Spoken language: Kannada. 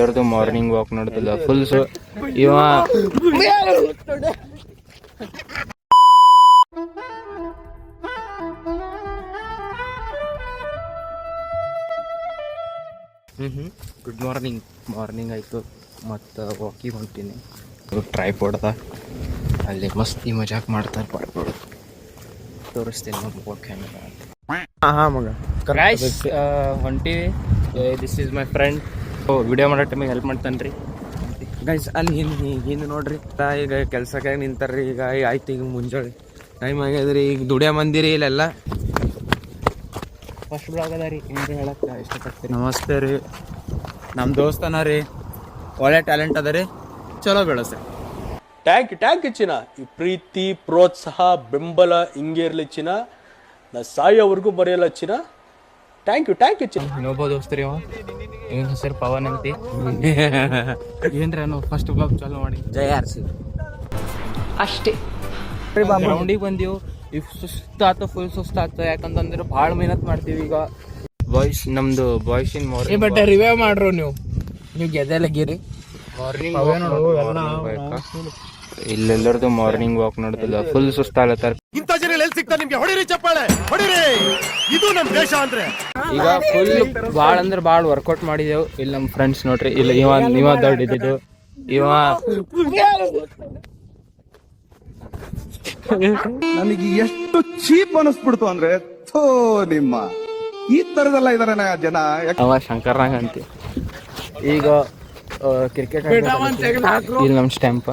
ಎಲ್ಲರದು ಮಾರ್ನಿಂಗ್ ವಾಕ್ ನೋಡ್ತಿಲ್ಲ ಫುಲ್ ಇವ ಗುಡ್ ಮಾರ್ನಿಂಗ್ ಆಯಿತು ಮತ್ತು ವಾಕಿಂಗ್ ಹೊಂಟೀನಿ. ಟ್ರೈಪೋಡ್ದ ಅಲ್ಲಿ ಮಸ್ತಿ ಮಜಾಕ್ ಮಾಡ್ತಾರೆ ಪಾಡ್ಬೋದು. ತೋರಿಸ್ತೀನಿ ನಮ್ಮ ವಾಕ್ ಕ್ಯಾಮೆರಾ ಗೈಸ್. ಹೊಂಟೀವಿ. This is my friend. Video ಮಾಡೋ ಟೈಮಿಗೆ ಹೆಲ್ಪ್ ಮಾಡ್ತಾನೆ ರೀ ಗೈಸ್. ಅಲ್ಲಿ ಹಿಂದೆ ನೋಡ್ರಿ, ಈಗ ಕೆಲ್ಸಕ್ಕೆ ನಿಂತಾರ್ರಿ. ಈಗ ಆಯ್ತು, ಈಗ ಮುಂಜಾನೆ ಟೈಮ್ ಆಗ್ಯದ್ರಿ. ಈಗ ದುಡಿಯೋ ಮಂದಿರಿ ಇಲ್ಲೆಲ್ಲ. ಫಸ್ಟ್ ಬ್ಲಾಗ್ ಅದ ರೀ, ಏನು ಹೇಳಕ್ಕೆ ಇಷ್ಟಪಡ್ತೀರಿ? ನಮಸ್ತೆ ರೀ, ನಮ್ಮ ದೋಸ್ತನ ರೀ, ಒಳ್ಳೆ ಟ್ಯಾಲೆಂಟ್ ಅದ ರೀ, ಚಲೋ ಬೆಳೆಸ. ಟ್ಯಾಂಕ್ ಚಿನ್ನ. ಈ ಪ್ರೀತಿ ಪ್ರೋತ್ಸಾಹ ಬೆಂಬಲ ಹಿಂಗೆ ಇರಲಿ ಚಿನ್ನ. ನಾ ಸಾಯೋವರೆಗೂ ಬರೆಯಲ್ಲ ಚಿನ್ನ. ಥ್ಯಾಂಕ್ ಯು ಚಿನ್ನ. ಇನ್ನೊಬ್ಬ ದೋಸ್ತರಿ ಅವ, ಇವನ ಹೆಸರು ಪವನ್ ಅಂತಿ. ಏನ್ರ ನಾವು ಫಸ್ಟ್ ಬ್ಲಾಗ್ ಚಾಲು ಮಾಡಿ ಜಯ ಆರ್ಸಿ ಅಷ್ಟೇ. ಗ್ರೌಂಡಿಗೆ ಬಂದೀವಿ. ಈಗ ಸುಸ್ತಾತು, ಫುಲ್ ಸುಸ್ತಾತು. ಯಾಕಂತಂದ್ರೆ ಭಾಳ ಮೆಹನತ್ ಮಾಡ್ತೀವಿ. ಈಗ ಬಾಯ್ಸ್, ನಮ್ದು ಬಾಯ್ಸಿನ ಮಾರ್ನಿಂಗ್ ಬಟ್ ರಿವ್ಯೂ ಮಾಡ್ರು ನೀವು ಗೆದ್ದೆಲಗಿರಿ. ಮಾರ್ನಿಂಗ್ ಇಲ್ಲೆಲ್ಲರದು ಮಾರ್ನಿಂಗ್ ವಾಕ್ ನೋಡ್ತಿಲ್ಲ ಫುಲ್ ಸುಸ್ತಾಗತ್ತಾರ. ಇಂಥ ಜನ ಎಲ್ಲಿ ಸಿಗ್ತಾರೆ ನಿಮ್ಗೆ? ಹೊಡಿರಿ ಚಪ್ಪಾಳೆ, ಹೊಡಿರಿ. ಇದು ನಮ್ ದೇಶ ಅಂದ್ರೆ. ಈಗ ಫುಲ್ ಭಾಳ ಅಂದ್ರೆ ಭಾಳ ವರ್ಕೌಟ್ ಮಾಡಿದೆವು. ಇಲ್ಲಿ ನಮ್ಮ ಫ್ರೆಂಡ್ಸ್ ನೋಡ್ರಿ, ಇಲ್ಲ ಇವ ದೊಡ್ಡ ಇದ್ದಿದ್ದು ಇವ. ನನಗೆ ಎಷ್ಟು ಚೀಪ್ ಅನಿಸ್ಬಿಡ್ತು ಅಂದ್ರೆ, ಥೋ ನಿಮ್ಮ ಈ ತರದೆಲ್ಲ ಇದಾರೆ ಜನ. ಅವ ಶಂಕರ್ನಾಗ್ ಅಂತಿ. ಈಗ ಕ್ರಿಕೆಟ್ ಇಲ್ಲಿ ನಮ್ಮ ಸ್ಟ್ಯಾಂಪ್.